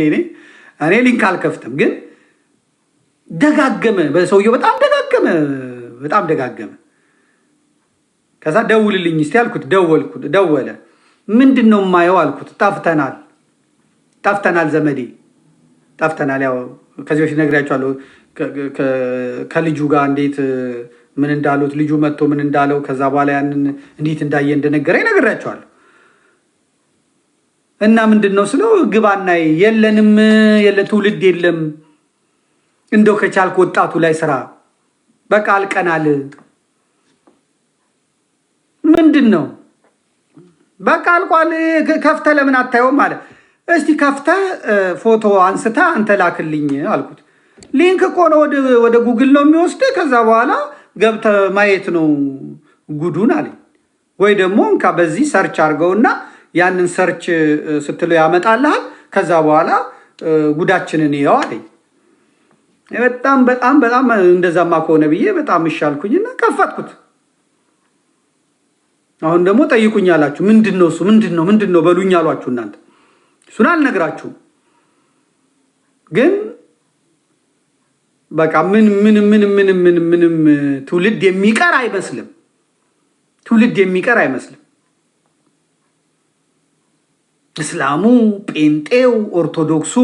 እኔ ሊንክ አልከፍትም ግን ደጋገመ በሰውየው በጣም ደጋገመ ከዛ ደውልልኝ እስቲ አልኩት ደወለ ምንድነው ማየው አልኩት ጠፍተናል ዘመዴ ጠፍተናል ያው ከዚህ በፊት ነግሬያቸዋለሁ ከልጁ ጋር እንዴት ምን እንዳሉት ልጁ መጥቶ ምን እንዳለው ከዛ በኋላ ያንን እንዴት እንዳየ እንደነገረኝ ነግሬያቸዋለሁ እና ምንድነው ስለው ግባና የለንም ትውልድ የለም እንደው ከቻልኩ ወጣቱ ላይ ስራ በቃ አልቀናል ምንድነው በቃ አልቋል ከፍተ ለምን አታየውም ማለት እስቲ ከፍተ ፎቶ አንስታ አንተ ላክልኝ አልኩት ሊንክ እኮ ነው ወደ ጉግል ነው የሚወስድ ከዛ በኋላ ገብተ ማየት ነው ጉዱን አለኝ ወይ ደግሞ እንካ በዚህ ሰርች አርገውና ያንን ሰርች ስትለው ያመጣልሃል ከዛ በኋላ ጉዳችንን ይያው አለኝ በጣም እንደዛማ ከሆነ ብዬ በጣም ይሻልኩኝና ከፈትኩት አሁን ደግሞ ጠይቁኛላችሁ ምንድነው በሉኝ አሏችሁ እናንተ እሱን አልነግራችሁ ግን በቃ ምንም ትውልድ የሚቀር አይመስልም እስላሙ ጴንጤው ኦርቶዶክሱ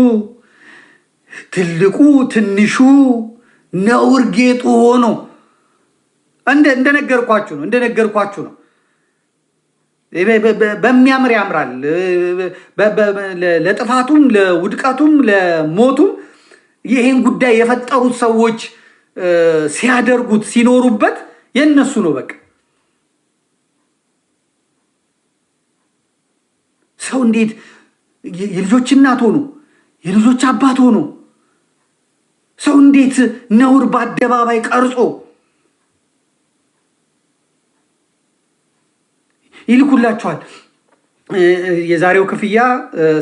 ትልቁ ትንሹ ነውር ጌጡ ሆኖ እንደነገርኳችሁ ነው በሚያምር ያምራል ለጥፋቱም ለውድቀቱም ለሞቱም ይሄን ጉዳይ የፈጠሩት ሰዎች ሲያደርጉት ሲኖሩበት የነሱ ነው በቃ ሰው እንዴት የልጆች እናት ሆኖ የልጆች አባት ሆኖ ሰው እንዴት ነውር በአደባባይ ቀርጾ ይልኩላችኋል የዛሬው ክፍያ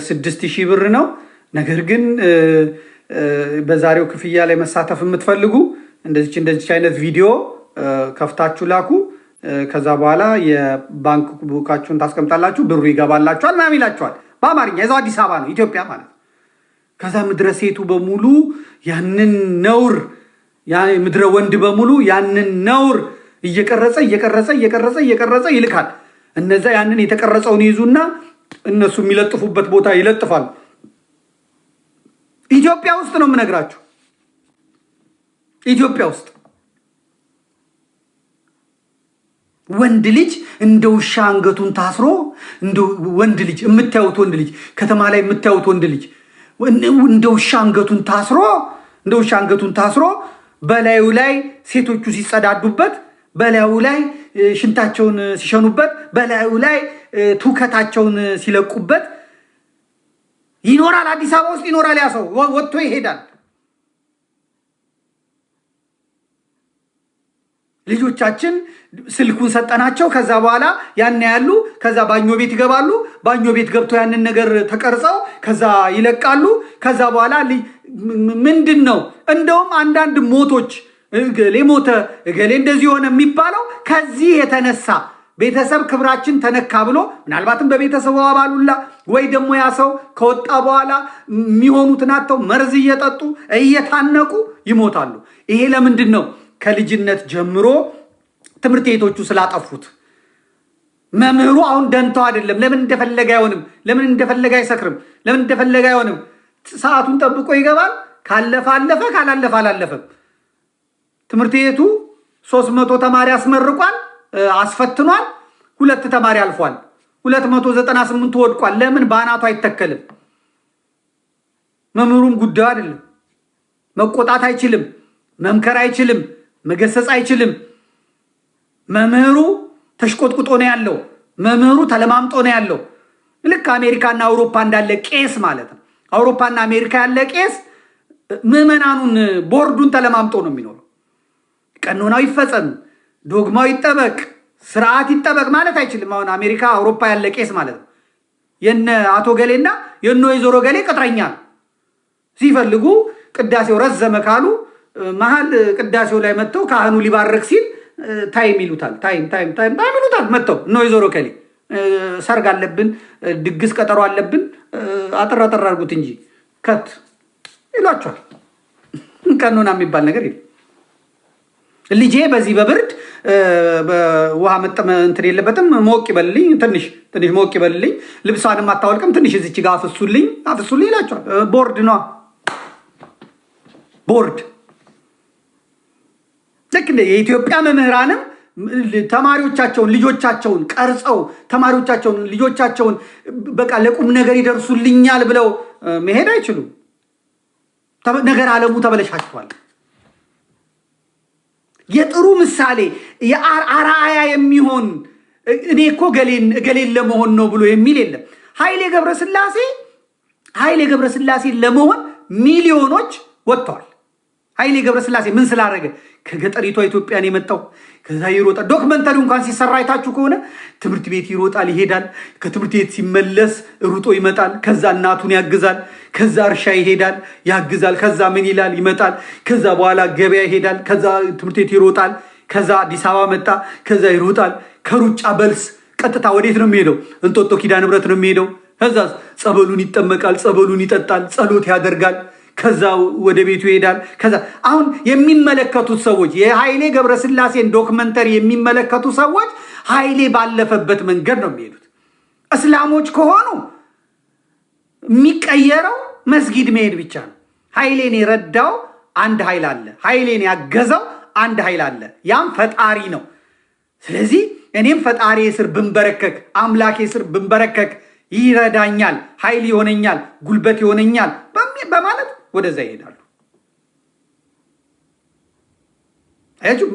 6000 ብር ነው ነገር ግን በዛሬው ክፍያ ላይ መሳተፍ የምትፈልጉ እንደዚህ አይነት ቪዲዮ ከፍታችሁ ላኩ ከዛ በኋላ የባንክ ቡካችሁን ታስቀምጣላችሁ ብሩ ይገባላችኋል ማም ይላችኋል በአማርኛ እዛው አዲስ አበባ ነው ኢትዮጵያ ማለት ከዛ ምድረ ሴቱ በሙሉ ያንን ነውር ያ ምድረ ወንድ በሙሉ ያንን ነውር እየቀረጸ ይልካል እነዛ ያንን የተቀረጸውን ይዙና እነሱ የሚለጥፉበት ቦታ ይለጥፋል ኢትዮጵያ ውስጥ ነው የምነግራችሁ ኢትዮጵያ ውስጥ ወንድ ልጅ እንደውሻ አንገቱን ታስሮ ወንድ ልጅ የምታዩት ወንድ ልጅ ከተማ ላይ የምታዩት ወንድ ልጅ እንደውሻ አንገቱን ታስሮ በላዩ ላይ ሴቶቹ ሲጸዳዱበት በላዩ ላይ ሽንታቸውን ሲሸኑበት በላዩ ላይ ቱከታቸውን ሲለቁበት ይኖራል አዲስ አበባ ውስጥ ይኖራል ያ ሰው ወጥቶ ይሄዳል ልጆቻችን ስልኩን ሰጠናቸው ከዛ በኋላ ያን ያሉ ከዛ ባኞ ቤት ይገባሉ ባኞ ቤት ገብተው ያንን ነገር ተቀርጸው ከዛ ይለቃሉ ከዛ በኋላ ምንድነው እንደውም አንዳንድ ሞቶች እገሌ ሞተ እገሌ እንደዚህ ሆነ የሚባለው ከዚህ የተነሳ ቤተሰብ ክብራችን ተነካ ብሎ ምናልባትም በቤተሰቡ አባሉላ ወይ ደግሞ ያ ሰው ከወጣ በኋላ የሚሆኑት ናተው መርዝ እየጠጡ እየታነቁ ይሞታሉ ይሄ ለምንድነው ከልጅነት ጀምሮ ትምህርት ቤቶቹ ስላጠፉት መምህሩ አሁን ደንተው አይደለም ለምን እንደፈለገ አይሆንም ለምን እንደፈለገ አይሰክርም ለምን እንደፈለገ አይሆንም ሰዓቱን ጠብቆ ይገባል ካለፈ አለፈ ካላለፈ አላለፈም ትምህርት ቤቱ 300 ተማሪ አስመርቋል አስፈትኗል 2 ተማሪ አልፏል 298 ወድቋል ለምን ባናቱ አይተከልም መምህሩም ጉዳይ አይደለም መቆጣት አይችልም መምከር አይችልም መገሰጽ አይችልም መምህሩ ተሽቆጥቁጦ ነው ያለው መምህሩ ተለማምጦ ነው ያለው ልክ አሜሪካና አውሮፓ እንዳለ ቄስ ማለት ነው አውሮፓና አሜሪካ ያለ ቄስ ምዕመናኑን ቦርዱን ተለማምጦ ነው የሚኖረው ቀኖናው ይፈጸም ዶግማው ይጠበቅ ስርዓት ይጠበቅ ማለት አይችልም አሁን አሜሪካ አውሮፓ ያለ ቄስ ማለት ነው የነ አቶ ገሌና የነ ወይዘሮ ገሌ ቅጥረኛ ሲፈልጉ ቅዳሴው ረዘመ ካሉ መሃል ቅዳሴው ላይ መጥተው ካህኑ ሊባርክ ሲል ታይም ይሉታል ታይም ይሉታል መጥተው ነው ወይዘሮ ገሌ ሰርግ አለብን ድግስ ቀጠሮ አለብን አጥራ አድርጉት እንጂ ከት ይሏቸዋል። ቀኖና የሚባል ነገር የለም። ልጄ በዚህ በብርድ ውሃ መጠመ እንትን የለበትም፣ ሞቅ ይበልልኝ፣ ትንሽ ሞቅ ይበልልኝ፣ ልብሷንም አታወልቅም፣ ትንሽ እዚች ጋር አፍሱልኝ ይላቸዋል። ቦርድ ነዋ ቦርድ። ልክ የኢትዮጵያ መምህራንም ተማሪዎቻቸውን ልጆቻቸውን ቀርጸው ተማሪዎቻቸውን ልጆቻቸውን በቃ ለቁም ነገር ይደርሱልኛል ብለው መሄድ አይችሉም። ነገር ዓለሙ ተበለሻሽቷል። የጥሩ ምሳሌ የአርአያ የሚሆን እኔ እኮ ገሌን ለመሆን ነው ብሎ የሚል የለም። ኃይሌ ገብረስላሴ ለመሆን ሚሊዮኖች ወጥተዋል። ኃይሌ ገብረስላሴ ምን ስላደረገ? ከገጠሪቷ ኢትዮጵያን የመጣው ከዛ ይሮጣል። ዶክመንተሪው እንኳን ሲሰራ አይታችሁ ከሆነ ትምህርት ቤት ይሮጣል፣ ይሄዳል። ከትምህርት ቤት ሲመለስ ሩጦ ይመጣል። ከዛ እናቱን ያግዛል። ከዛ እርሻ ይሄዳል፣ ያግዛል። ከዛ ምን ይላል ይመጣል። ከዛ በኋላ ገበያ ይሄዳል። ከዛ ትምህርት ቤት ይሮጣል። ከዛ አዲስ አበባ መጣ። ከዛ ይሮጣል። ከሩጫ በልስ ቀጥታ ወዴት ነው የሚሄደው? እንጦጦ ኪዳነ ምሕረት ነው የሚሄደው። ከዛ ጸበሉን ይጠመቃል፣ ጸበሉን ይጠጣል፣ ጸሎት ያደርጋል። ከዛ ወደ ቤቱ ይሄዳል። ከዛ አሁን የሚመለከቱት ሰዎች የኃይሌ ገብረስላሴን ዶክመንተሪ የሚመለከቱ ሰዎች ኃይሌ ባለፈበት መንገድ ነው የሚሄዱት። እስላሞች ከሆኑ የሚቀየረው መስጊድ መሄድ ብቻ ነው። ኃይሌን የረዳው አንድ ኃይል አለ። ኃይሌን ያገዘው አንድ ኃይል አለ። ያም ፈጣሪ ነው። ስለዚህ እኔም ፈጣሪ ስር ብንበረከክ አምላኬ ስር ብንበረከክ ይረዳኛል፣ ኃይል ይሆነኛል፣ ጉልበት ይሆነኛል በማለት ወደዛ ይሄዳሉ። አያችሁ፣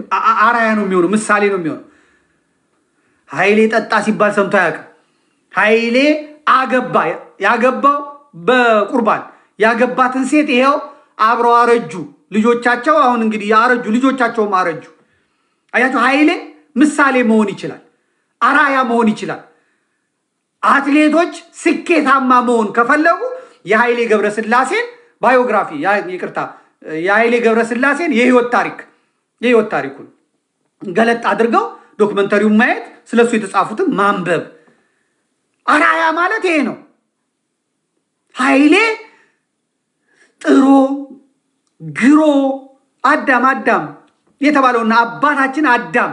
አራያ ነው የሚሆነው፣ ምሳሌ ነው የሚሆነው። ኃይሌ ጠጣ ሲባል ሰምቶ አያውቅም። ኃይሌ አገባ፣ ያገባው በቁርባን ያገባትን ሴት ይሄው አብረው አረጁ ልጆቻቸው። አሁን እንግዲህ ያረጁ ልጆቻቸውም አረጁ። አያችሁ፣ ኃይሌ ምሳሌ መሆን ይችላል፣ አራያ መሆን ይችላል። አትሌቶች ስኬታማ መሆን ከፈለጉ የኃይሌ ገብረስላሴን ባዮግራፊ የኃይሌ ገብረስላሴን የህይወት ታሪኩን ገለጥ አድርገው ዶክመንተሪውን ማየት፣ ስለሱ የተጻፉትን ማንበብ። አራያ ማለት ይሄ ነው። ኃይሌ ጥሮ ግሮ አዳም የተባለውና አባታችን አዳም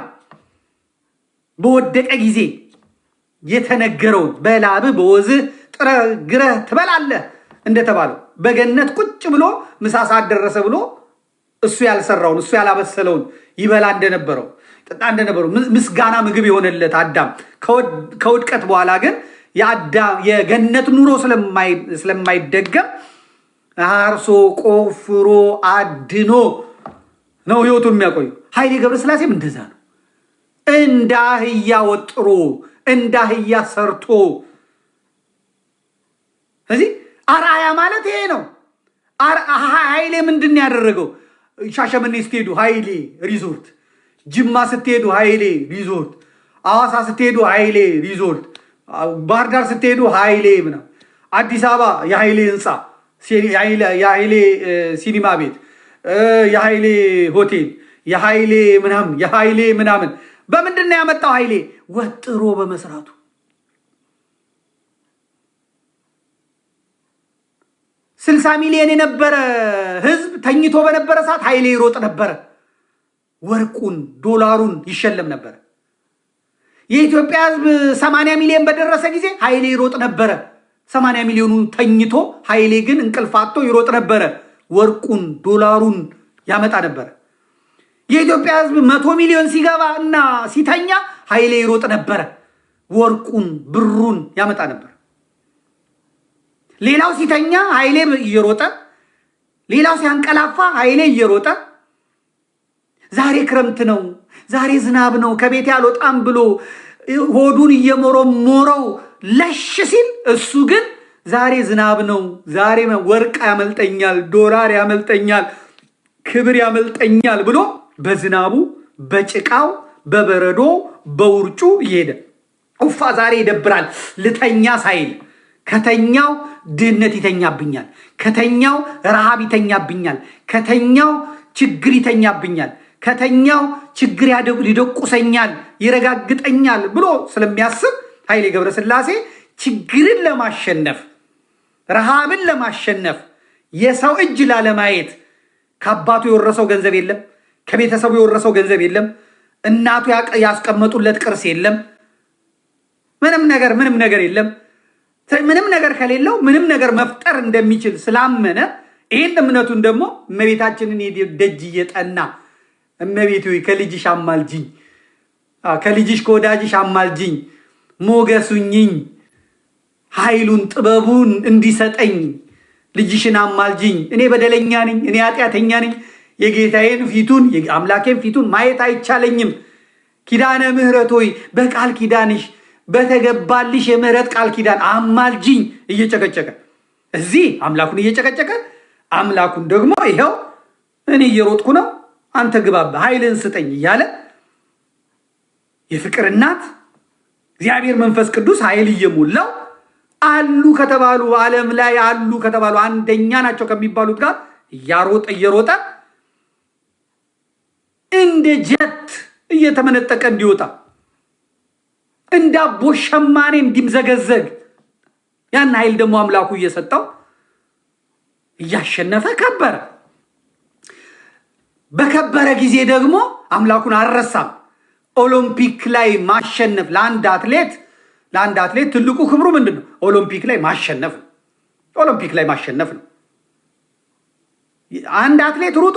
በወደቀ ጊዜ የተነገረውን በላብ በወዝህ ጥረህ ግረህ ትበላለህ እንደተባለው በገነት ቁጭ ብሎ ምሳ ሰዓት ደረሰ ብሎ እሱ ያልሰራውን እሱ ያላበሰለውን ይበላ እንደነበረው ጠጣ እንደነበረው ምስጋና ምግብ የሆነለት አዳም ከውድቀት በኋላ ግን የገነት ኑሮ ስለማይደገም አርሶ ቆፍሮ አድኖ ነው ህይወቱን የሚያቆዩ። ኃይሌ ገብረስላሴም እንደዛ ነው። እንደ አህያ ወጥሮ እንደ አህያ ሰርቶ። ስለዚህ አርአያ ማለት ይሄ ነው። ኃይሌ ምንድን ያደረገው? ሻሸመኔ ስትሄዱ ኃይሌ ሪዞርት፣ ጅማ ስትሄዱ ኃይሌ ሪዞርት፣ አዋሳ ስትሄዱ ኃይሌ ሪዞርት፣ ባህር ዳር ስትሄዱ ኃይሌ ምናምን፣ አዲስ አበባ የኃይሌ ህንፃ፣ የኃይሌ ሲኒማ ቤት፣ የኃይሌ ሆቴል፣ የኃይሌ ምናምን። በምንድን ነው ያመጣው? ኃይሌ ወጥሮ በመስራቱ። 60 ሚሊዮን የነበረ ህዝብ ተኝቶ በነበረ ሰዓት ኃይሌ ይሮጥ ነበረ። ወርቁን ዶላሩን ይሸለም ነበረ። የኢትዮጵያ ህዝብ 80 ሚሊዮን በደረሰ ጊዜ ኃይሌ ይሮጥ ነበረ። 80 ሚሊዮኑ ተኝቶ ኃይሌ ግን እንቅልፍ አጥቶ ይሮጥ ነበረ። ወርቁን ዶላሩን ያመጣ ነበረ። የኢትዮጵያ ህዝብ 100 ሚሊዮን ሲገባ እና ሲተኛ ኃይሌ ይሮጥ ነበረ። ወርቁን ብሩን ያመጣ ነበር። ሌላው ሲተኛ ኃይሌ እየሮጠ፣ ሌላው ሲያንቀላፋ ኃይሌ እየሮጠ፣ ዛሬ ክረምት ነው፣ ዛሬ ዝናብ ነው፣ ከቤት ያልወጣም ብሎ ሆዱን እየሞረሞረው ለሽ ሲል እሱ ግን ዛሬ ዝናብ ነው፣ ዛሬ ወርቅ ያመልጠኛል፣ ዶላር ያመልጠኛል፣ ክብር ያመልጠኛል ብሎ በዝናቡ በጭቃው በበረዶ በውርጩ እየሄደ ኡፋ ዛሬ ይደብራል ልተኛ ሳይል ከተኛው ድህነት ይተኛብኛል፣ ከተኛው ረሃብ ይተኛብኛል፣ ከተኛው ችግር ይተኛብኛል፣ ከተኛው ችግር ይደቁሰኛል፣ ይረጋግጠኛል ብሎ ስለሚያስብ ኃይሌ ገብረስላሴ ችግርን ለማሸነፍ ረሃብን ለማሸነፍ የሰው እጅ ላለማየት ከአባቱ የወረሰው ገንዘብ የለም፣ ከቤተሰቡ የወረሰው ገንዘብ የለም፣ እናቱ ያስቀመጡለት ቅርስ የለም፣ ምንም ነገር የለም። ምንም ነገር ከሌለው ምንም ነገር መፍጠር እንደሚችል ስላመነ ይህን እምነቱን ደግሞ እመቤታችንን ደጅ እየጠና እመቤት ሆይ ከልጅሽ አማልጅኝ፣ ከልጅሽ ከወዳጅሽ አማልጅኝ፣ ሞገሱኝኝ፣ ኃይሉን ጥበቡን እንዲሰጠኝ ልጅሽን አማልጅኝ፣ እኔ በደለኛ ነኝ፣ እኔ ኃጢአተኛ ነኝ፣ የጌታዬን ፊቱን የአምላኬን ፊቱን ማየት አይቻለኝም። ኪዳነ ምሕረት ሆይ በቃል ኪዳንሽ በተገባልሽ የምህረት ቃል ኪዳን አማልጅኝ እየጨቀጨቀ እዚህ አምላኩን እየጨቀጨቀ አምላኩን ደግሞ ይሄው እኔ እየሮጥኩ ነው አንተ ግባብ ኃይልን ስጠኝ እያለ የፍቅር እናት እግዚአብሔር መንፈስ ቅዱስ ኃይል እየሞላው አሉ ከተባሉ ዓለም ላይ አሉ ከተባሉ አንደኛ ናቸው ከሚባሉት ጋር እየሮጠ እንደ ጀት እየተመነጠቀ እንዲወጣ እንዳቦ ሸማኔ እንዲምዘገዘግ ያን ኃይል ደግሞ አምላኩ እየሰጠው እያሸነፈ ከበረ። በከበረ ጊዜ ደግሞ አምላኩን አልረሳም። ኦሎምፒክ ላይ ማሸነፍ ለአንድ አትሌት ትልቁ ክብሩ ምንድነው? ኦሎምፒክ ላይ ማሸነፍ ነው። ኦሎምፒክ ላይ ማሸነፍ ነው። አንድ አትሌት ሩጦ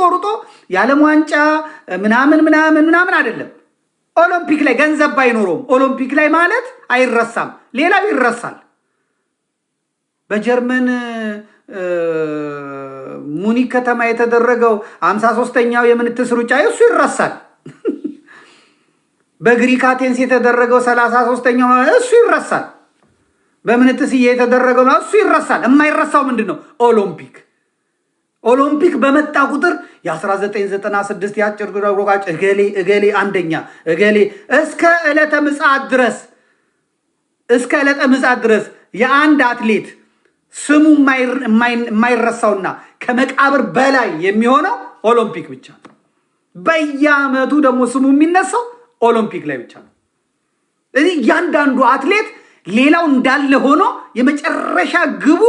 የዓለም ዋንጫ ምናምን አይደለም። ኦሎምፒክ ላይ ገንዘብ ባይኖረውም ኦሎምፒክ ላይ ማለት አይረሳም። ሌላው ይረሳል። በጀርመን ሙኒክ ከተማ የተደረገው 53ኛው የምንትስ ሩጫ እሱ ይረሳል። በግሪክ አቴንስ የተደረገው 33ኛው እሱ ይረሳል። በምንትስ የተደረገው እሱ ይረሳል። የማይረሳው ምንድነው? ኦሎምፒክ በመጣ ቁጥር የ1996 ያጭር ሮጋጭ እገሌ አንደኛ እገሌ እስከ ዕለተ ምጽአት ድረስ የአንድ አትሌት ስሙ የማይረሳውና ከመቃብር በላይ የሚሆነው ኦሎምፒክ ብቻ ነው። በየዓመቱ ደግሞ ስሙ የሚነሳው ኦሎምፒክ ላይ ብቻ ነው። ስለዚህ እያንዳንዱ አትሌት ሌላው እንዳለ ሆኖ የመጨረሻ ግቡ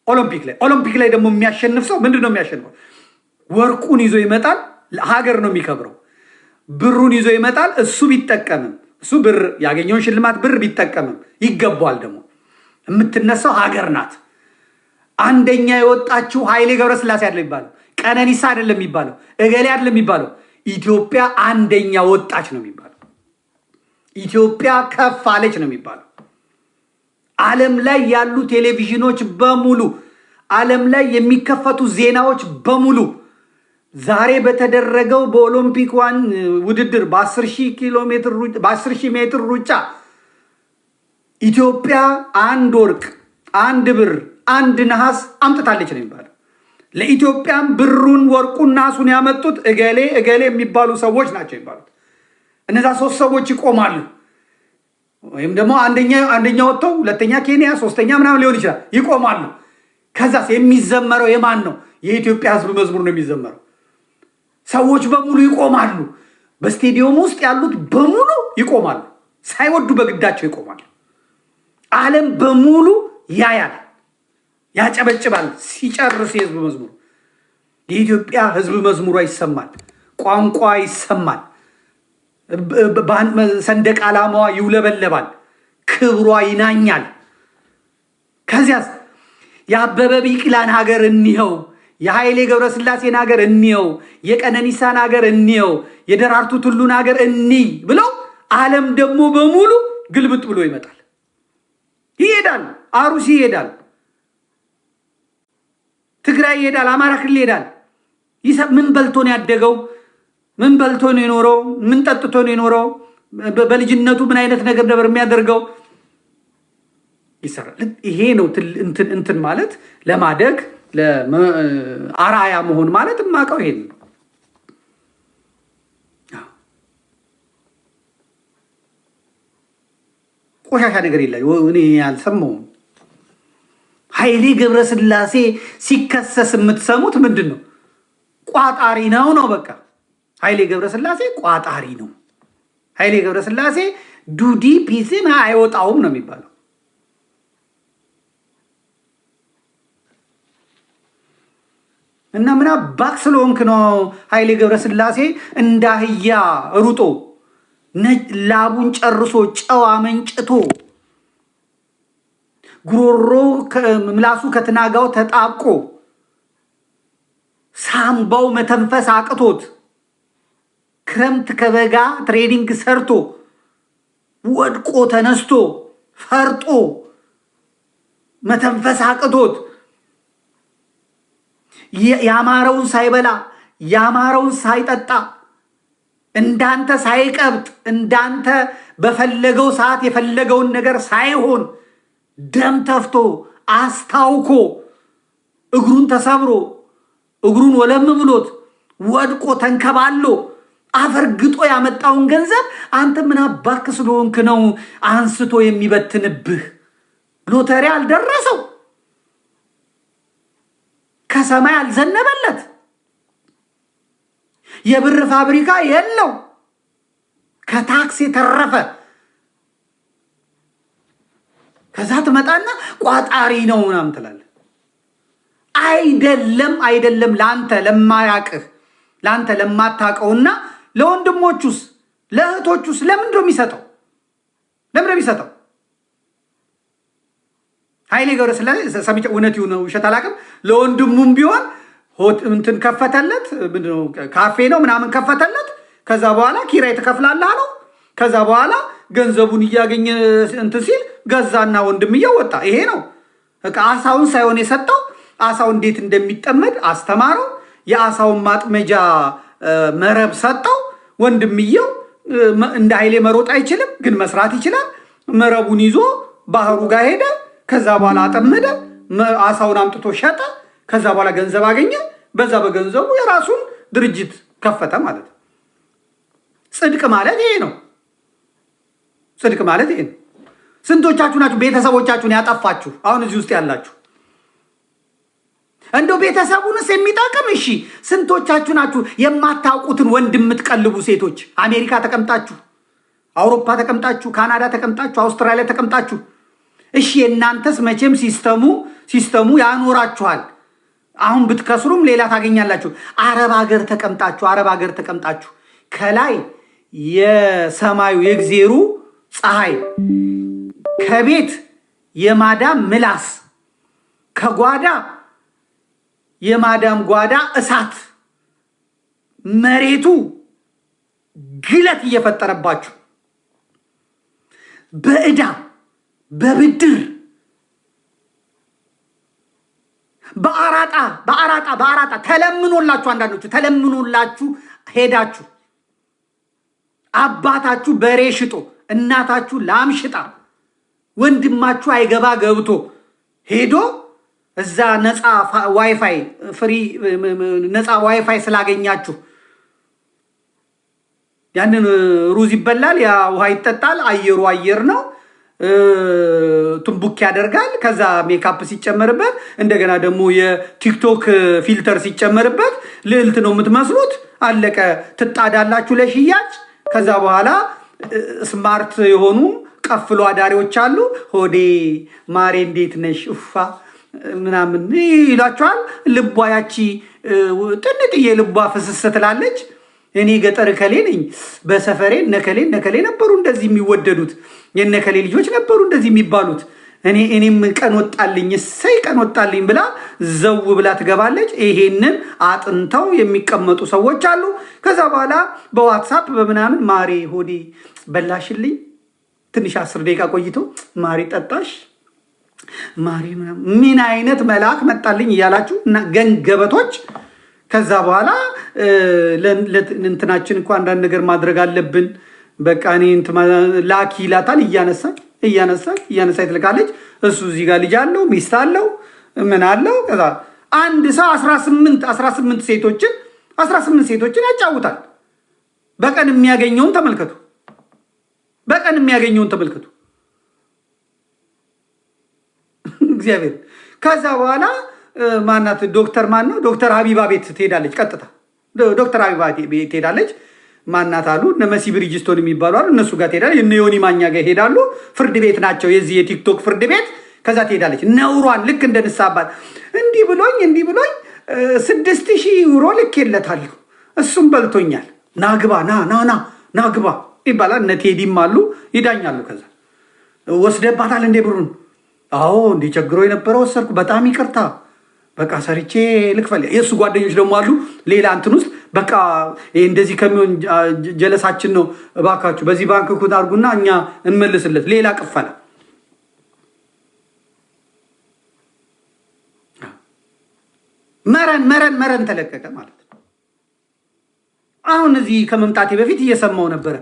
ኦሎምፒክ ላይ ደግሞ የሚያሸንፍ ሰው ምንድነው የሚያሸንፈው? ወርቁን ይዞ ይመጣል፣ ሀገር ነው የሚከብረው። ብሩን ይዞ ይመጣል፣ እሱ ቢጠቀምም እሱ ብር ያገኘውን ሽልማት ብር ቢጠቀምም ይገባዋል። ደግሞ የምትነሳው ሀገር ናት። አንደኛ የወጣችው ኃይሌ ገብረስላሴ አይደለም የሚባለው፣ ቀነኒሳ አይደለም የሚባለው፣ እገሌ አይደለም የሚባለው፣ ኢትዮጵያ አንደኛ ወጣች ነው የሚባለው። ኢትዮጵያ ከፍ አለች ነው የሚባለው። ዓለም ላይ ያሉ ቴሌቪዥኖች በሙሉ ዓለም ላይ የሚከፈቱ ዜናዎች በሙሉ ዛሬ በተደረገው በኦሎምፒክ ውድድር በ10,000 ሜትር ሩጫ ኢትዮጵያ አንድ ወርቅ፣ አንድ ብር፣ አንድ ነሐስ አምጥታለች ነው የሚባለው። ለኢትዮጵያም ብሩን፣ ወርቁን፣ ነሐሱን ያመጡት እገሌ የሚባሉ ሰዎች ናቸው የሚባሉት። እነዛ ሶስት ሰዎች ይቆማሉ። ወይም ደግሞ አንደኛ ወጥተው ሁለተኛ ኬንያ፣ ሶስተኛ ምናምን ሊሆን ይችላል፣ ይቆማሉ። ከዛስ የሚዘመረው የማን ነው? የኢትዮጵያ ሕዝብ መዝሙር ነው የሚዘመረው። ሰዎች በሙሉ ይቆማሉ። በስቴዲየም ውስጥ ያሉት በሙሉ ይቆማሉ። ሳይወዱ በግዳቸው ይቆማሉ። ዓለም በሙሉ ያያል፣ ያጨበጭባል። ሲጨርስ የሕዝብ መዝሙር የኢትዮጵያ ሕዝብ መዝሙሯ ይሰማል፣ ቋንቋ ይሰማል፣ ሰንደቅ ዓላማዋ ይውለበለባል፣ ክብሯ ይናኛል። ከዚያስ የአበበ ቢቂላን ሀገር እንየው፣ የኃይሌ ገብረስላሴን ሀገር እንየው፣ የቀነኒሳን ሀገር እንየው፣ የደራርቱ ቱሉን ሀገር እንይ ብለው ዓለም ደግሞ በሙሉ ግልብጥ ብሎ ይመጣል፣ ይሄዳል። አሩሲ ይሄዳል፣ ትግራይ ይሄዳል፣ አማራ ክልል ይሄዳል። ምን በልቶ ነው ያደገው? ምን በልቶ ነው የኖረው? ምን ጠጥቶ ነው የኖረው? በልጅነቱ ምን አይነት ነገር ነበር የሚያደርገው? ይሰራል። ይሄ ነው እንትን ማለት ለማደግ ለአራያ መሆን ማለት ማቀው ይሄ ነው። ቆሻሻ ነገር የለም። እኔ ያልሰማሁም ኃይሌ ገብረስላሴ ሲከሰስ የምትሰሙት ምንድን ነው? ቋጣሪ ነው። በቃ ኃይሌ ገብረስላሴ ቋጣሪ ነው። ኃይሌ ገብረስላሴ ዱዲ ፒስን አይወጣውም ነው የሚባለው። እና ምን አባክ ስለሆንክ ነው ኃይሌ ገብረስላሴ እንዳህያ ሩጦ ላቡን ጨርሶ ጨዋ መንጭቶ ጉሮሮ ምላሱ ከትናጋው ተጣብቆ ሳምባው መተንፈስ አቅቶት ክረምት ከበጋ ትሬኒንግ ሰርቶ ወድቆ ተነስቶ ፈርጦ መተንፈስ አቅቶት ያማረውን ሳይበላ ያማረውን ሳይጠጣ እንዳንተ ሳይቀብጥ እንዳንተ በፈለገው ሰዓት የፈለገውን ነገር ሳይሆን ደም ተፍቶ አስታውኮ እግሩን ተሰብሮ እግሩን ወለም ብሎት ወድቆ ተንከባሎ አፈርግጦ ያመጣውን ገንዘብ አንተ ምን አባክ ስለሆንክ ነው አንስቶ የሚበትንብህ? ሎተሪ አልደረሰው፣ ከሰማይ አልዘነበለት፣ የብር ፋብሪካ የለው፣ ከታክስ የተረፈ ከዛ ትመጣና ቋጣሪ ነው ምናምን ትላለህ። አይደለም ላንተ ለማያቅህ ላንተ ለማታቀውና ለወንድሞቹስ ለእህቶቹስ ለምንድነው የሚሰጠው? ኃይሌ ገብረስላሴ ሰምቼ እውነት ይሁን ውሸት አላውቅም። ለወንድሙም ቢሆን እንትን ከፈተለት፣ ምንድነው ካፌ ነው ምናምን ከፈተለት። ከዛ በኋላ ኪራይ ትከፍላለህ አለው። ከዛ በኋላ ገንዘቡን እያገኘ እንትን ሲል ገዛና ወንድምየው ወጣ። ይሄ ነው አሳውን ሳይሆን የሰጠው አሳው እንዴት እንደሚጠመድ አስተማረው። የአሳውን ማጥመጃ መረብ ሰጠው። ወንድምየው እንደ ኃይሌ መሮጥ አይችልም፣ ግን መስራት ይችላል። መረቡን ይዞ ባህሩ ጋር ሄደ። ከዛ በኋላ አጠመደ። አሳውን አምጥቶ ሸጠ። ከዛ በኋላ ገንዘብ አገኘ። በዛ በገንዘቡ የራሱን ድርጅት ከፈተ ማለት ነው። ጽድቅ ማለት ይሄ ነው። ስንቶቻችሁ ናችሁ ቤተሰቦቻችሁን ያጠፋችሁ? አሁን እዚህ ውስጥ ያላችሁ እንደው ቤተሰቡንስ የሚጠቅም እሺ፣ ስንቶቻችሁ ናችሁ የማታውቁትን ወንድ የምትቀልቡ ሴቶች? አሜሪካ ተቀምጣችሁ፣ አውሮፓ ተቀምጣችሁ፣ ካናዳ ተቀምጣችሁ፣ አውስትራሊያ ተቀምጣችሁ፣ እሺ የእናንተስ መቼም ሲስተሙ ያኖራችኋል። አሁን ብትከስሩም ሌላ ታገኛላችሁ። አረብ ሀገር ተቀምጣችሁ ከላይ የሰማዩ የእግዚአብሔሩ ፀሐይ፣ ከቤት የማዳም ምላስ፣ ከጓዳ የማዳም ጓዳ እሳት፣ መሬቱ ግለት እየፈጠረባችሁ በእዳ በብድር በአራጣ ተለምኖላችሁ፣ አንዳንዶቹ ተለምኖላችሁ ሄዳችሁ አባታችሁ በሬ ሽጦ እናታችሁ ላም ሽጣ ወንድማችሁ አይገባ ገብቶ ሄዶ እዛ ነፃ ዋይፋይ ስላገኛችሁ ያንን ሩዝ ይበላል፣ ያ ውሃ ይጠጣል፣ አየሩ አየር ነው፣ ቱምቡክ ያደርጋል። ከዛ ሜካፕ ሲጨመርበት እንደገና ደግሞ የቲክቶክ ፊልተር ሲጨመርበት ልዕልት ነው የምትመስሉት። አለቀ። ትጣዳላችሁ ለሽያጭ። ከዛ በኋላ ስማርት የሆኑ ቀፍሎ አዳሪዎች አሉ። ሆዴ ማሬ እንዴት ነሽ ኡፋ ምናምን ይላችኋል። ልቧ ያቺ ጥንጥዬ ልቧ ፍስስ ትላለች። እኔ ገጠር ከሌ ነኝ፣ በሰፈሬ ነከሌ ነበሩ እንደዚህ የሚወደዱት፣ የነከሌ ልጆች ነበሩ እንደዚህ የሚባሉት፣ እኔም ቀን ወጣልኝ እሰይ ቀን ወጣልኝ ብላ ዘው ብላ ትገባለች። ይሄንን አጥንተው የሚቀመጡ ሰዎች አሉ። ከዛ በኋላ በዋትሳፕ በምናምን ማሬ ሆዴ በላሽልኝ፣ ትንሽ 10 ደቂቃ ቆይቶ ማሬ ጠጣሽ፣ ማሬ ምናምን ምን አይነት መልአክ መጣልኝ እያላችሁ እና ገንገበቶች። ከዛ በኋላ እንትናችን እኮ አንዳንድ ነገር ማድረግ አለብን፣ በቃ እኔ ላኪ ይላታል። እያነሳ ትልካለች። እሱ እዚህ ጋር ልጅ አለው ሚስት አለው ምን አለው። ከዛ አንድ ሰው 18 ሴቶችን ያጫውታል። በቀን የሚያገኘውን ተመልከቱ። እግዚአብሔር። ከዛ በኋላ ማናት ዶክተር ዶክተር ሀቢባ ቤት ትሄዳለች። ቀጥታ ዶክተር ሀቢባ ቤት ትሄዳለች። ማናት አሉ እነ መሲ ብሪጅስቶን የሚባሉ አሉ። እነሱ ጋር ትሄዳለች። እነ ዮኒ ማኛ ጋር ሄዳሉ። ፍርድ ቤት ናቸው፣ የዚህ የቲክቶክ ፍርድ ቤት። ከዛ ትሄዳለች። ነውሯን ልክ እንደንሳባት እንዲህ ብሎኝ 6,000 ዩሮ ልኬለታለሁ እሱም በልቶኛል ናግባ ናግባ ይባላል እነ ቴዲም አሉ ይዳኛሉ ከዛ ወስደባታል እንዴ ብሩን አዎ እንዴ ቸግሮ የነበረው ወሰርኩ በጣም ይቅርታ በቃ ሰርቼ ልክፈል የሱ ጓደኞች ደግሞ አሉ ሌላ እንትን ውስጥ በቃ እንደዚህ ከሚሆን ጀለሳችን ነው እባካችሁ በዚህ ባንክ ኩት አርጉና እኛ እንመልስለት ሌላ ቅፈላ መረን ተለቀቀ ማለት ነው አሁን እዚህ ከመምጣቴ በፊት እየሰማው ነበር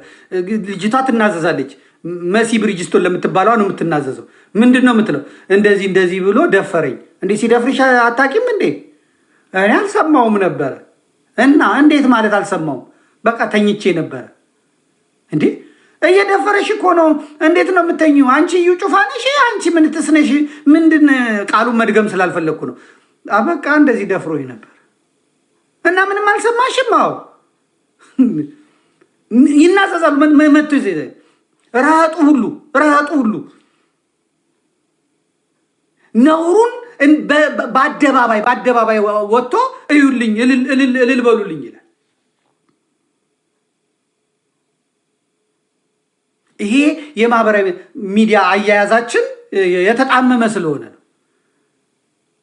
ልጅቷ ትናዘዛለች መሲ ብሪጅስቶን ለምትባለው ነው የምትናዘዘው ምንድነው የምትለው እንደዚህ ብሎ ደፈረኝ እንዴ ሲደፍርሽ አታቂም እንዴ እኔ አልሰማውም ነበር እና እንዴት ማለት አልሰማውም በቃ ተኝቼ ነበር እንዴ እየደፈረሽ እኮ ነው እንዴት ነው የምተኙው አንቺ እዩ ጩፋነሽ አንቺ ምን ትስነሽ ምንድን ቃሉን መድገም ስላልፈለኩ ነው አበቃ እንደዚህ ደፍሮኝ ነበር እና ምንም አልሰማሽም አው ይናዘዛሉ መጥቶ ራጡ ሁሉ ነውሩን በአደባባይ ወጥቶ እዩልኝ እልል በሉልኝ ይላል ይሄ የማህበራዊ ሚዲያ አያያዛችን የተጣመመ ስለሆነ ነው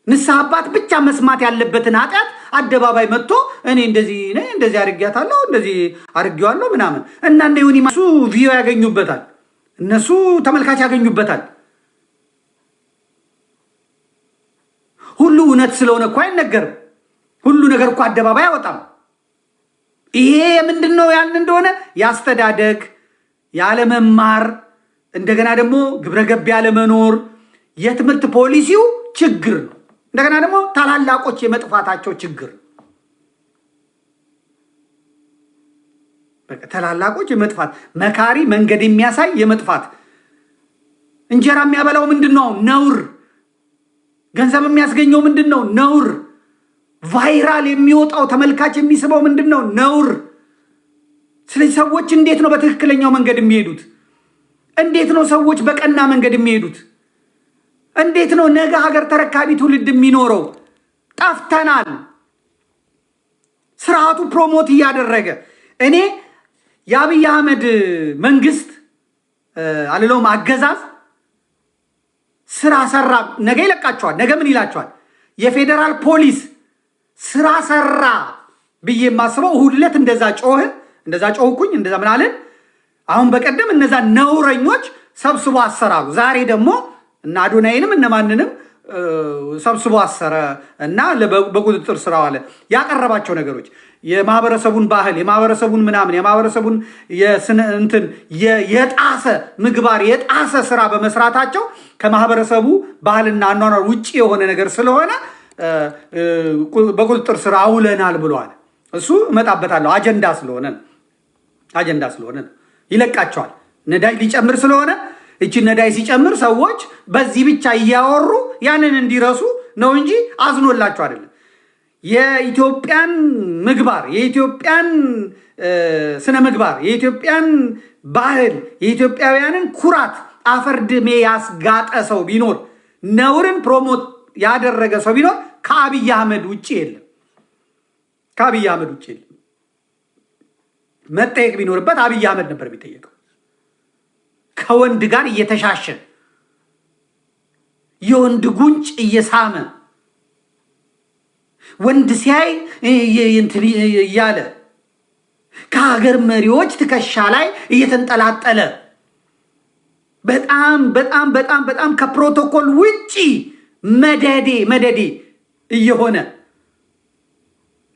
ንስሐ አባት ብቻ መስማት ያለበትን ኃጢአት አደባባይ መጥቶ እኔ እንደዚህ አርጊያታለሁ እንደዚህ አርጊዋለሁ ምናምን እና እንደውን ይማሱ ቪዲዮ ያገኙበታል እነሱ ተመልካች ያገኙበታል ሁሉ እውነት ስለሆነ እኮ አይነገርም ሁሉ ነገር እኮ አደባባይ አይወጣም ይሄ ምንድነው ያን እንደሆነ ያስተዳደግ ያለ መማር እንደገና ደግሞ ግብረገብ ያለ መኖር የትምህርት ፖሊሲው ችግር ነው እንደገና ደግሞ ታላላቆች የመጥፋታቸው ችግር በቃ ታላላቆች የመጥፋት መካሪ መንገድ የሚያሳይ የመጥፋት እንጀራ የሚያበላው ምንድነው ነውር ገንዘብ የሚያስገኘው ምንድነው ነውር ቫይራል የሚወጣው ተመልካች የሚስበው ምንድነው ነውር ስለዚህ ሰዎች እንዴት ነው በትክክለኛው መንገድ የሚሄዱት እንዴት ነው ሰዎች በቀና መንገድ የሚሄዱት እንዴት ነው ነገ ሀገር ተረካቢ ትውልድ የሚኖረው ጠፍተናል ስርዓቱ ፕሮሞት ያደረገ እኔ የአብይ አህመድ መንግስት አለሎም አገዛዝ ስራ ሰራ ነገ ይለቃቸዋል ነገ ምን ይላቸዋል የፌደራል ፖሊስ ስራ ሰራ ብዬ ማስበው ሁለት እንደዛ ጮህኩኝ እንደዛ ምን አለን አሁን በቀደም እነዛ ነውረኞች ሰብስቦ አሰራሩ ዛሬ ደግሞ እና አዶናይንም እነማንንም ሰብስቦ አሰረ እና በቁጥጥር ስር አዋለ ያቀረባቸው ነገሮች የማህበረሰቡን ባህል የማህበረሰቡን ምናምን የማህበረሰቡን እንትን የጣሰ ምግባር የጣሰ ስራ በመስራታቸው ከማህበረሰቡ ባህልና አኗኗር ውጪ የሆነ ነገር ስለሆነ በቁጥጥር ስር አውለናል ብለዋል እሱ እመጣበታለሁ አጀንዳ ስለሆነ ይለቃቸዋል ነዳጅ ሊጨምር ስለሆነ እቺ ነዳይ ሲጨምር ሰዎች በዚህ ብቻ ያወሩ ያንን እንዲረሱ ነው እንጂ አዝኖላቸው አይደለም የኢትዮጵያን ምግባር የኢትዮጵያን ስነ ምግባር የኢትዮጵያን ባህል የኢትዮጵያውያንን ኩራት አፈርድሜ ያስጋጠ ሰው ቢኖር ነውርን ፕሮሞት ያደረገ ሰው ቢኖር ከአብይ አህመድ ውጪ የለም መጠየቅ ቢኖርበት አብይ አህመድ ነበር የሚጠየቀው ከወንድ ጋር እየተሻሸ የወንድ ጉንጭ እየሳመ ወንድ ሲያይ እያለ ከሀገር መሪዎች ትከሻ ላይ እየተንጠላጠለ በጣም ከፕሮቶኮል ውጪ መደዴ እየሆነ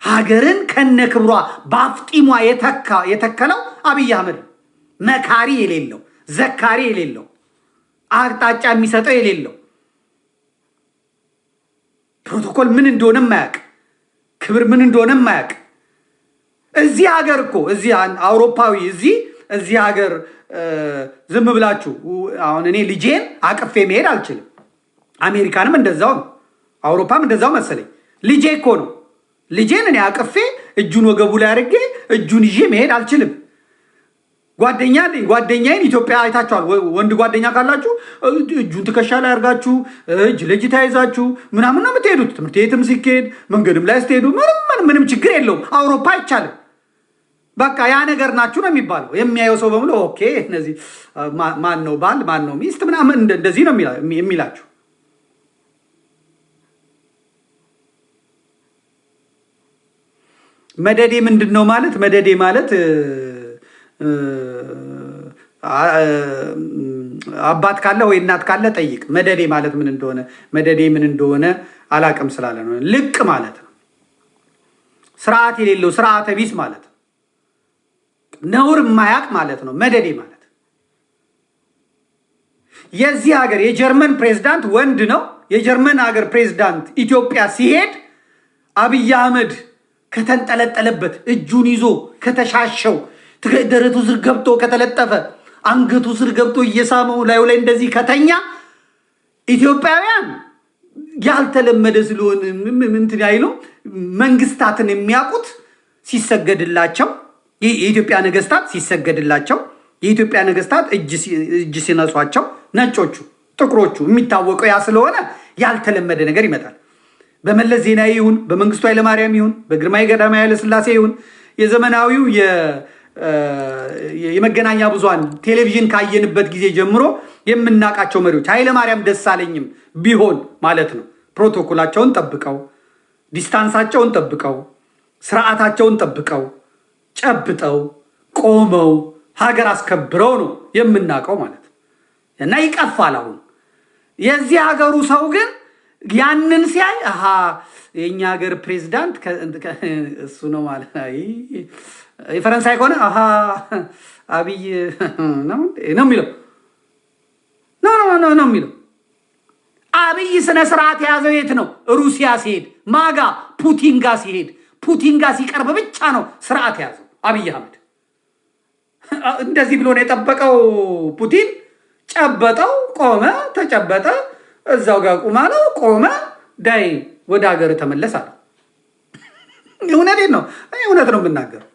ሀገርን ከነክብሯ ባፍጢሟ የተከለው አብይ አህመድ መካሪ የሌለው ዘካሪ የሌለው አቅጣጫ የሚሰጠው የሌለው ፕሮቶኮል ምን እንደሆነ ማያቅ ክብር ምን እንደሆነ ማያቅ እዚህ ሀገር እኮ እዚህ አውሮፓዊ እዚህ ሀገር ዝም ብላችሁ አሁን እኔ ልጄን አቅፌ መሄድ አልችልም አሜሪካንም እንደዛው ነው አውሮፓም እንደዛው መሰለኝ ልጄ እኮ ነው ልጄን እኔ አቅፌ እጁን ወገቡ ላይ አድርጌ እጁን ይዤ መሄድ አልችልም ጓደኛዬን ኢትዮጵያ አይታችኋል። ወንድ ጓደኛ ካላችሁ እጁን ትከሻ ላይ አድርጋችሁ እጅ ለእጅ ተያይዛችሁ ምናምን ነው የምትሄዱት። ትምህርት ቤትም ሲካሄድ መንገድም ላይ ስትሄዱ ምንም ችግር የለውም። አውሮፓ አይቻልም። በቃ ያ ነገር ናችሁ ነው የሚባለው። የሚያየው ሰው በሙሉ ኦኬ፣ እነዚህ ማን ነው ባል ማን ነው ሚስት ምናምን እንደዚህ ነው የሚላችሁ። መደዴ ምንድን ነው ማለት? መደዴ ማለት አባት ካለ ወይ እናት ካለ ጠይቅ። መደዴ ማለት ምን እንደሆነ መደዴ ምን እንደሆነ አላቅም ስላለ ነው። ልቅ ማለት ነው። ስርዓት የሌለው ስርዓተ ቢስ ማለት ነው። ነውር የማያቅ ማለት ነው መደዴ ማለት። የዚህ ሀገር የጀርመን ፕሬዝዳንት ወንድ ነው። የጀርመን ሀገር ፕሬዝዳንት ኢትዮጵያ ሲሄድ አብይ አህመድ ከተንጠለጠለበት እጁን ይዞ ከተሻሸው ደረቱ ስር ገብቶ ከተለጠፈ አንገቱ ስር ገብቶ እየሳመው ላዩ ላይ እንደዚህ ከተኛ ኢትዮጵያውያን ያልተለመደ ስለሆነ እንትን አይሉ መንግስታትን የሚያውቁት ሲሰገድላቸው የኢትዮጵያ ነገስታት ሲሰገድላቸው የኢትዮጵያ ነገስታት እጅ ሲነሷቸው ነጮቹ ጥቁሮቹ የሚታወቀው ያ ስለሆነ ያልተለመደ ነገር ይመጣል። በመለስ ዜናዊ ይሁን በመንግስቱ ኃይለማርያም ይሁን በግርማዊ ቀዳማዊ ኃይለ ሥላሴ ይሁን የዘመናዊው የመገናኛ ብዙሃን ቴሌቪዥን ካየንበት ጊዜ ጀምሮ የምናውቃቸው መሪዎች ኃይለማርያም ደሳለኝም ቢሆን ማለት ነው ፕሮቶኮላቸውን ጠብቀው ዲስታንሳቸውን ጠብቀው ስርዓታቸውን ጠብቀው ጨብጠው ቆመው ሀገር አስከብረው ነው የምናውቀው ማለት ነው። እና ይቀፋል። አሁን የዚህ ሀገሩ ሰው ግን ያንን ሲያይ አሃ የኛ ሀገር ፕሬዝዳንት እሱ ነው ማለት የፈረንሳይ ከሆነ አሃ አብይ ነው የሚለው ነው የሚለው። አብይ ስነ ስርዓት የያዘው የት ነው? ሩሲያ ሲሄድ ማጋ ፑቲን ጋር ሲሄድ ፑቲን ጋር ሲቀርብ ብቻ ነው ስርዓት የያዘው አብይ አህመድ። እንደዚህ ብሎ ነው የጠበቀው። ፑቲን ጨበጠው፣ ቆመ፣ ተጨበጠ፣ እዛው ጋር ቁማ ነው ቆመ፣ ዳይ ወደ ሀገር ተመለሰ አለ። እውነቴን ነው፣ እውነት ነው የምናገረው፣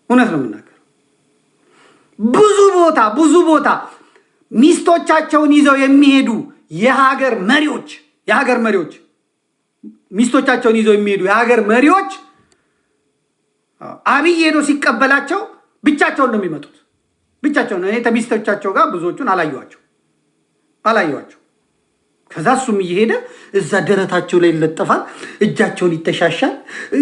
እውነት ነው የምናገረው። ብዙ ቦታ ሚስቶቻቸውን ይዘው የሚሄዱ የሀገር መሪዎች ሚስቶቻቸውን ይዘው የሚሄዱ የሀገር መሪዎች አብይ ሄዶ ሲቀበላቸው ብቻቸውን ነው የሚመጡት። ብቻቸውን። እኔ ተሚስቶቻቸው ጋር ብዙዎቹን አላየኋቸው። ከዛ እሱም እየሄደ እዛ ደረታቸው ላይ ይለጠፋል፣ እጃቸውን ይተሻሻል፣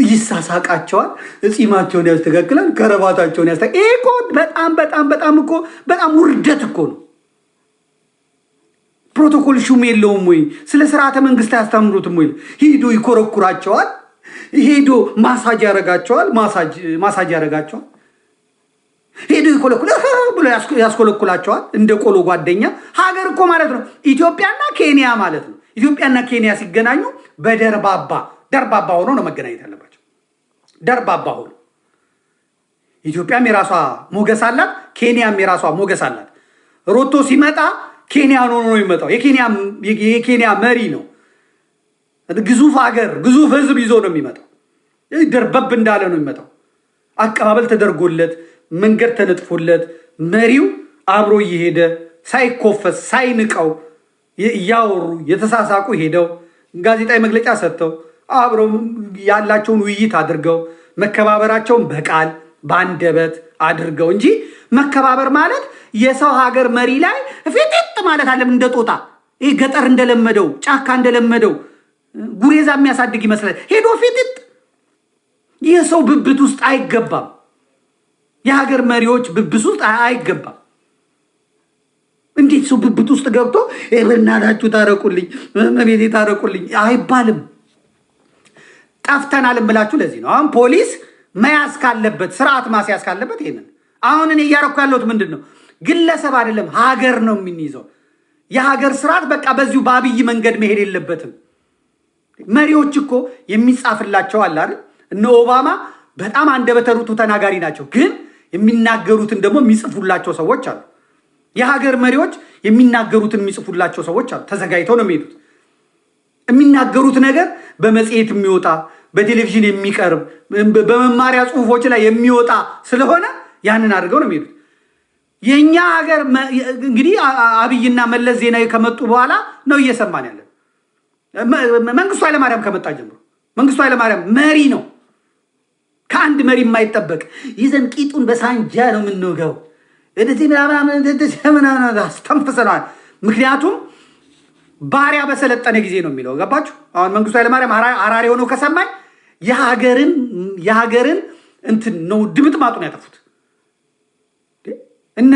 ይሳሳቃቸዋል፣ ጺማቸውን ያስተካክላል፣ ከረባታቸውን ያስተካክላል። ይሄ እኮ በጣም ውርደት እኮ ነው። ፕሮቶኮል ሹም የለውም ወይ? ስለ ስርዓተ መንግስት አያስተምሩትም ወይ? ሄዶ ይኮረኩራቸዋል፣ ሄዶ ማሳጅ ያረጋቸዋል፣ ሄዶ ብሎ ያስኮለኩላቸዋል እንደ ቆሎ ጓደኛ። ሀገር እኮ ማለት ነው ኢትዮጵያና ኬንያ ማለት ነው። ኢትዮጵያና ኬንያ ሲገናኙ ደርባባ ሆኖ ነው መገናኘት ያለባቸው። ደርባባ ሆኖ ኢትዮጵያም የራሷ ሞገስ አላት፣ ኬንያም የራሷ ሞገስ አላት። ሮቶ ሲመጣ ኬንያ ሆኖ ነው የሚመጣው። የኬንያ መሪ ነው። ግዙፍ ሀገር ግዙፍ ህዝብ ይዞ ነው የሚመጣው። ደርበብ እንዳለ ነው የሚመጣው። አቀባበል ተደርጎለት መንገድ ተነጥፎለት መሪው አብሮ እየሄደ ሳይኮፈስ ሳይንቀው እያወሩ የተሳሳቁ ሄደው ጋዜጣዊ መግለጫ ሰጥተው አብረው ያላቸውን ውይይት አድርገው መከባበራቸውን በቃል በአንደበት አድርገው እንጂ መከባበር ማለት የሰው ሀገር መሪ ላይ ፊጥጥ ማለት አለም እንደ ጦጣ ይሄ ገጠር እንደለመደው ጫካ እንደለመደው ጉሬዛ የሚያሳድግ ይመስላል። ሄዶ ፊጥጥ የሰው ብብት ውስጥ አይገባም። የሀገር መሪዎች ብብት ውስጥ አይገባም። እንዴት ሰው ብብት ውስጥ ገብቶ በእናታችሁ ታረቁልኝ መቤቴ ታረቁልኝ አይባልም። ጠፍተናል ብላችሁ ለዚህ ነው አሁን ፖሊስ መያዝ ካለበት ስርዓት ማስያዝ ካለበት ይሄንን አሁን እኔ እያረኩ ያለሁት ምንድን ነው? ግለሰብ አይደለም ሀገር ነው የሚይዘው። የሀገር ስርዓት በቃ በዚሁ በአብይ መንገድ መሄድ የለበትም። መሪዎች እኮ የሚጻፍላቸው አለ አይደል? እነ ኦባማ በጣም አንደበተ ርቱዕ ተናጋሪ ናቸው፣ ግን የሚናገሩትን ደግሞ የሚጽፉላቸው ሰዎች አሉ። የሀገር መሪዎች የሚናገሩትን የሚጽፉላቸው ሰዎች አሉ። ተዘጋጅተው ነው የሚሄዱት። የሚናገሩት ነገር በመጽሔት የሚወጣ በቴሌቪዥን የሚቀርብ በመማሪያ ጽሁፎች ላይ የሚወጣ ስለሆነ ያንን አድርገው ነው የሚሄዱት። የኛ ሀገር እንግዲህ አብይና መለስ ዜናዊ ከመጡ በኋላ ነው እየሰማን ያለን። መንግስቱ ኃይለማርያም ከመጣ ጀምሮ መንግስቱ ኃይለማርያም መሪ ነው። ከአንድ መሪ የማይጠበቅ ይዘን ቂጡን በሳንጃ ነው የምንወጋው። እንደዚህ ምናምን አስተንፍሰናል። ምክንያቱም ባሪያ በሰለጠነ ጊዜ ነው የሚለው ገባችሁ? አሁን መንግስቱ ኃይለማርያም አራሪ ሆኖ ከሰማኝ የሀገርን እንትን ነው ድምጥማጡን ያጠፉት። እነ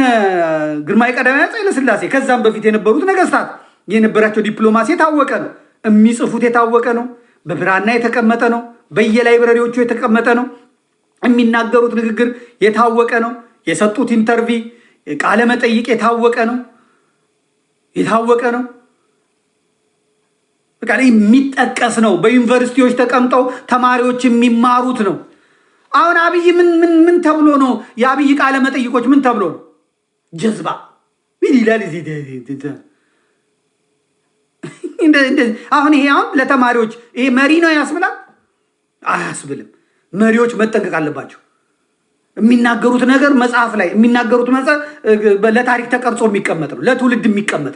ግርማዊ ቀዳማዊ አፄ ኃይለ ሥላሴ ከዛም በፊት የነበሩት ነገስታት የነበራቸው ዲፕሎማሲ የታወቀ ነው። የሚጽፉት የታወቀ ነው። በብራና የተቀመጠ ነው። በየላይብረሪዎቹ የተቀመጠ ነው። የሚናገሩት ንግግር የታወቀ ነው። የሰጡት ኢንተርቪ ቃለ መጠይቅ የታወቀ ነው። በቃ የሚጠቀስ ነው። በዩኒቨርሲቲዎች ተቀምጠው ተማሪዎች የሚማሩት ነው። አሁን አብይ ምን ተብሎ ነው? የአብይ ቃለ መጠይቆች ምን ተብሎ ነው? ጀዝባ ምን ይላል? አሁን ይሄ አሁን ለተማሪዎች ይሄ መሪ ነው ያስብላል? አያስብልም። መሪዎች መጠንቀቅ አለባቸው። የሚናገሩት ነገር መጽሐፍ ላይ የሚናገሩት መጽሐፍ ለታሪክ ተቀርጾ የሚቀመጥ ነው፣ ለትውልድ የሚቀመጥ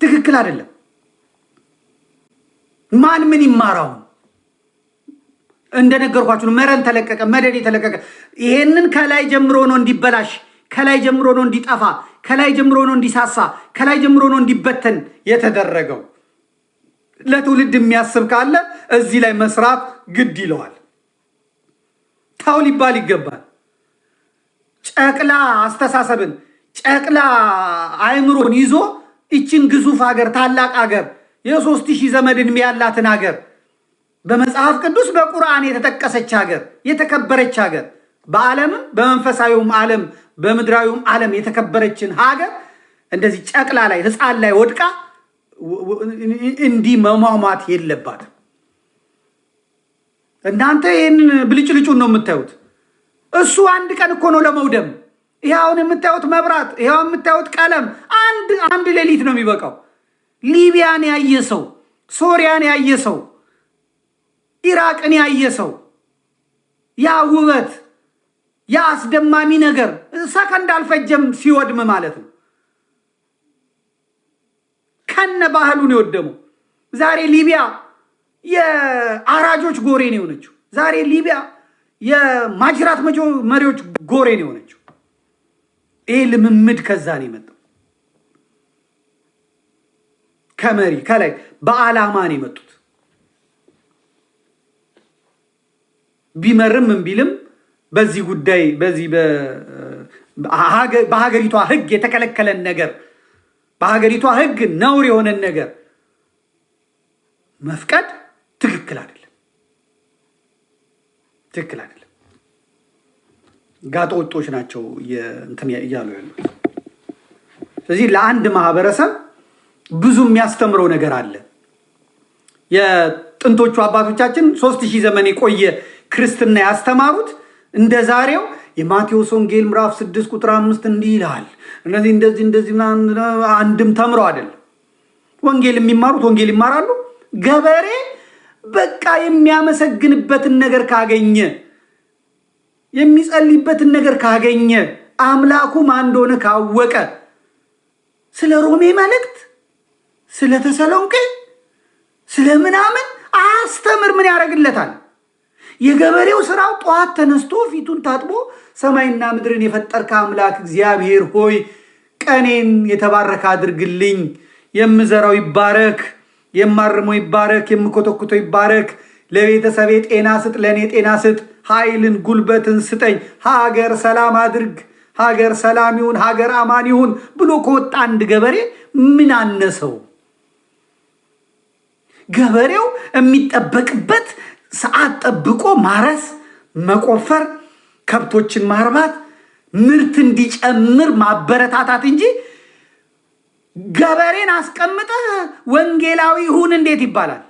ትክክል አይደለም። ማን ምን ይማራው? እንደነገርኳችሁ ነው። መረን ተለቀቀ፣ መደድ ተለቀቀ። ይሄንን ከላይ ጀምሮ ነው እንዲበላሽ፣ ከላይ ጀምሮ ነው እንዲጠፋ፣ ከላይ ጀምሮ ነው እንዲሳሳ፣ ከላይ ጀምሮ ነው እንዲበተን የተደረገው። ለትውልድ የሚያስብ ካለ እዚህ ላይ መስራት ግድ ይለዋል። ታው ሊባል ይገባል። ጨቅላ አስተሳሰብን ጨቅላ አእምሮን ይዞ እቺን ግዙፍ ሀገር ታላቅ ሀገር የ3000 ዘመን ዕድሜ ያላትን ሀገር በመጽሐፍ ቅዱስ በቁርአን የተጠቀሰች ሀገር የተከበረች ሀገር በዓለምም በመንፈሳዊውም ዓለም በምድራዊውም ዓለም የተከበረችን ሀገር እንደዚህ ጨቅላ ላይ ህፃን ላይ ወድቃ እንዲህ መሟሟት የለባትም። እናንተ ይህን ብልጭልጩን ነው የምታዩት። እሱ አንድ ቀን እኮ ነው ለመውደም። ይኸውን የምታዩት መብራት፣ ይኸውን የምታዩት ቀለም አንድ ሌሊት ነው የሚበቃው። ሊቢያን ያየ ሰው፣ ሶሪያን ያየ ሰው፣ ኢራቅን ያየ ሰው ያ ውበት ያ አስደማሚ ነገር ሰከንድ አልፈጀም ሲወድም ማለት ነው። ከነ ባህሉ ነው የወደመው። ዛሬ ሊቢያ የአራጆች ጎሬ ነው የሆነችው። ዛሬ ሊቢያ የማጅራት መሪዎች ጎሬ ነው የሆነችው። ይህ ልምምድ ከዛ ነው የመጣው። ከመሪ ከላይ በዓላማ ነው የመጡት። ቢመርም ቢልም በዚህ ጉዳይ በዚህ በሀገሪቷ ሕግ የተከለከለን ነገር በሀገሪቷ ሕግ ነውር የሆነን ነገር መፍቀድ ትክክል አይደለም። ጋጠ ወጦች ናቸው እንትን እያሉ ያሉት። ስለዚህ ለአንድ ማህበረሰብ ብዙ የሚያስተምረው ነገር አለ። የጥንቶቹ አባቶቻችን 3000 ዘመን የቆየ ክርስትና ያስተማሩት እንደ ዛሬው የማቴዎስ ወንጌል ምዕራፍ 6 ቁጥር 5 እንዲህ ይላል እንደዚህ አንድም ተምረው አይደለም። ወንጌል የሚማሩት ወንጌል ይማራሉ። ገበሬ በቃ የሚያመሰግንበትን ነገር ካገኘ የሚጸልይበትን ነገር ካገኘ አምላኩ ማን እንደሆነ ካወቀ ስለ ሮሜ መልእክት ስለ ተሰሎንቄ ስለ ምናምን አስተምር ምን ያደርግለታል? የገበሬው ስራው ጧት ተነስቶ ፊቱን ታጥቦ ሰማይና ምድርን የፈጠርከ አምላክ እግዚአብሔር ሆይ ቀኔን የተባረከ አድርግልኝ፣ የምዘራው ይባረክ፣ የማርመው ይባረክ፣ የምኮተኩተው ይባረክ፣ ለቤተሰቤ ጤና ስጥ፣ ለእኔ ጤና ስጥ፣ ኃይልን ጉልበትን ስጠኝ፣ ሀገር ሰላም አድርግ፣ ሀገር ሰላም ይሁን፣ ሀገር አማን ይሁን ብሎ ከወጣ አንድ ገበሬ ምን አነሰው? ገበሬው የሚጠበቅበት ሰዓት ጠብቆ ማረስ፣ መቆፈር፣ ከብቶችን ማርባት፣ ምርት እንዲጨምር ማበረታታት እንጂ ገበሬን አስቀምጠ ወንጌላዊ ሁን እንዴት ይባላል?